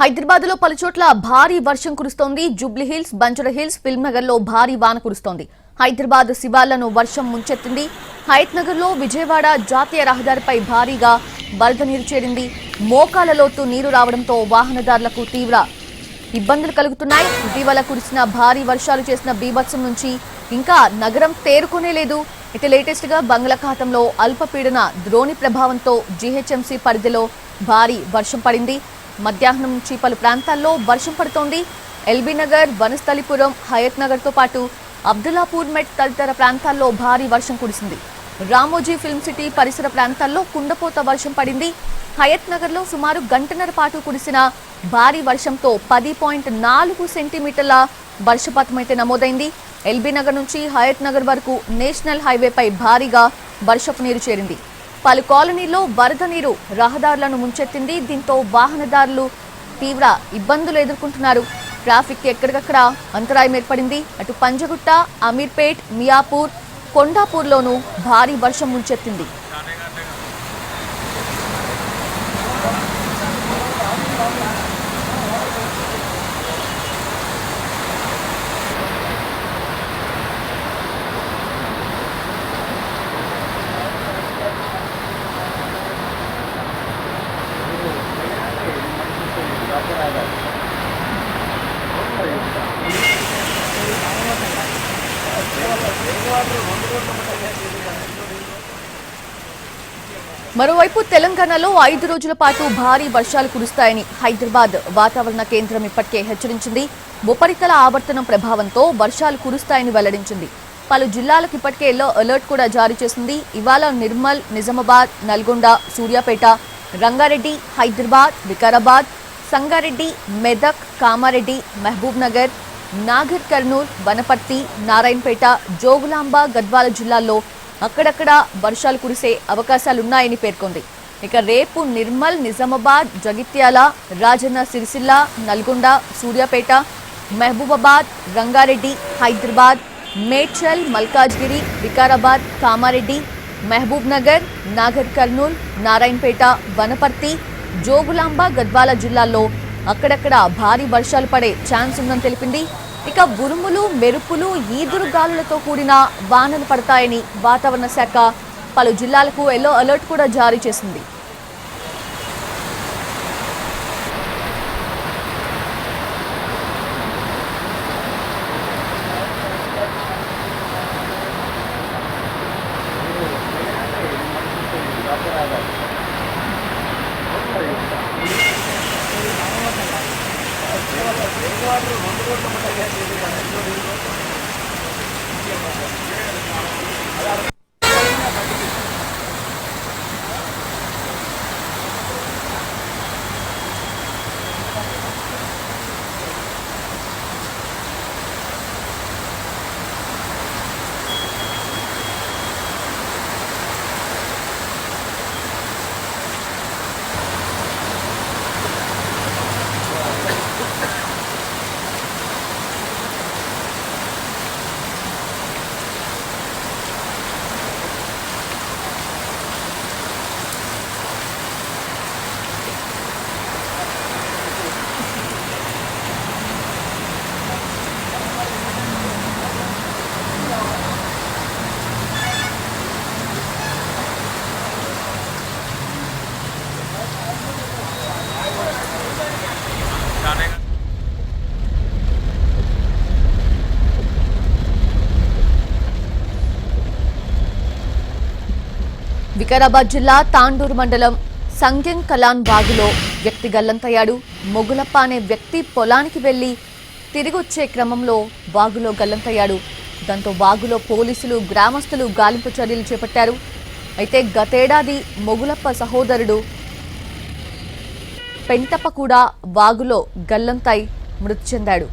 హైదరాబాద్ లో పలుచోట్ల భారీ వర్షం కురుస్తోంది. Jubilee hills, Banjara hills, film Nagar లో భారీ వాన కురుస్తోంది. హైదరాబాద్ శివార్లను వర్షం ముంచెత్తింది. హయత్ నగర్ లో విజయవాడ జాతీయ రహదారిపై భారీగా వరద నీరు చేరింది. మోకాల లోతు నీరు రావడంతో వాహనదారులకు తీవ్ర ఇబ్బందులు కలుగుతున్నాయి. ఇటీవల కురిసిన భారీ వర్షాలు చేసిన బీభత్సం నుంచి ఇంకా నగరం తేరుకునే లేదు. ఇక లేటెస్ట్ గా బంగాళాఖాతంలో అల్పపీడన ద్రోణి ప్రభావంతో జీహెచ్ఎంసీ పరిధిలో భారీ వర్షం పడింది. మధ్యాహ్నం నుంచి పలు ప్రాంతాల్లో వర్షం పడుతోంది. ఎల్బీ నగర్, వనస్థలిపురం, హయత్ నగర్ తో పాటు అబ్దుల్లాపూర్ మెట్ తదితర ప్రాంతాల్లో భారీ వర్షం కురిసింది. రామోజీ ఫిల్మ్ సిటీ పరిసర ప్రాంతాల్లో కుండపోత వర్షం పడింది. హయత్ నగర్ లో సుమారు గంటన్నర పాటు కురిసిన భారీ వర్షంతో 10.4 సెంటీమీటర్ల వర్షపాతం అయితే నమోదైంది. ఎల్బీ నగర్ నుంచి హయత్ నగర్ వరకు నేషనల్ హైవేపై భారీగా వర్షపు నీరు చేరింది. పలు కాలనీల్లో వరద నీరు రహదారులను ముంచెత్తింది. దీంతో వాహనదారులు తీవ్ర ఇబ్బందులు ఎదుర్కొంటున్నారు. ట్రాఫిక్ ఎక్కడికక్కడ అంతరాయం ఏర్పడింది. అటు పంజగుట్ట, అమీర్పేట్, మియాపూర్, కొండాపూర్లోనూ భారీ వర్షం ముంచెత్తింది. మరోవైపు తెలంగాణలో 5 రోజుల పాటు భారీ వర్షాలు కురుస్తాయని హైదరాబాద్ వాతావరణ కేంద్రం ఇప్పటికే హెచ్చరించింది. ఉపరితల ఆవర్తనం ప్రభావంతో వర్షాలు కురుస్తాయని వెల్లడించింది. పలు జిల్లాలకు ఇప్పటికే ఎల్లో అలర్ట్ కూడా జారీ చేసింది. ఇవాళ నిర్మల్, నిజామాబాద్, నల్గొండ, సూర్యాపేట, రంగారెడ్డి, హైదరాబాద్, వికారాబాద్, సంగారెడ్డి, మెదక్, కామారెడ్డి, మహబూబ్ నగర్, నాగర్ కర్నూల్, వనపర్తి, నారాయణపేట, జోగులాంబ, గద్వాల జిల్లాల్లో అక్కడక్కడ వర్షాలు కురిసే అవకాశాలున్నాయని పేర్కొంది. ఇక రేపు నిర్మల్, నిజామాబాద్, జగిత్యాల, రాజన్న సిరిసిల్ల, నల్గొండ, సూర్యాపేట, మహబూబాబాద్, రంగారెడ్డి, హైదరాబాద్, మేడ్చల్, మల్కాజ్గిరి, వికారాబాద్, కామారెడ్డి, మహబూబ్ నగర్, నాగర్ కర్నూల్, నారాయణపేట, వనపర్తి, జోగులాంబ, గద్వాల జిల్లాల్లో అక్కడక్కడ భారీ వర్షాలు పడే ఛాన్స్ ఉందని తెలిపింది. ఇక ఉరుములు, మెరుపులు, ఈదురు గాలులతో కూడిన వానలు పడతాయని వాతావరణ శాఖ పలు జిల్లాలకు ఎల్లో అలర్ట్ కూడా జారీ చేసింది. వికారాబాద్ జిల్లా తాండూరు మండలం సంగ్యం కలాన్ వాగులో వ్యక్తి గల్లంతయ్యాడు. మొగులప్ప అనే వ్యక్తి పొలానికి వెళ్లి తిరిగొచ్చే క్రమంలో వాగులో గల్లంతయ్యాడు. దాంతో వాగులో పోలీసులు, గ్రామస్తులు గాలింపు చర్యలు చేపట్టారు. అయితే గతేడాది మొగులప్ప సహోదరుడు పెంటప్ప కూడా వాగులో గల్లంతై మృతి చెందాడు.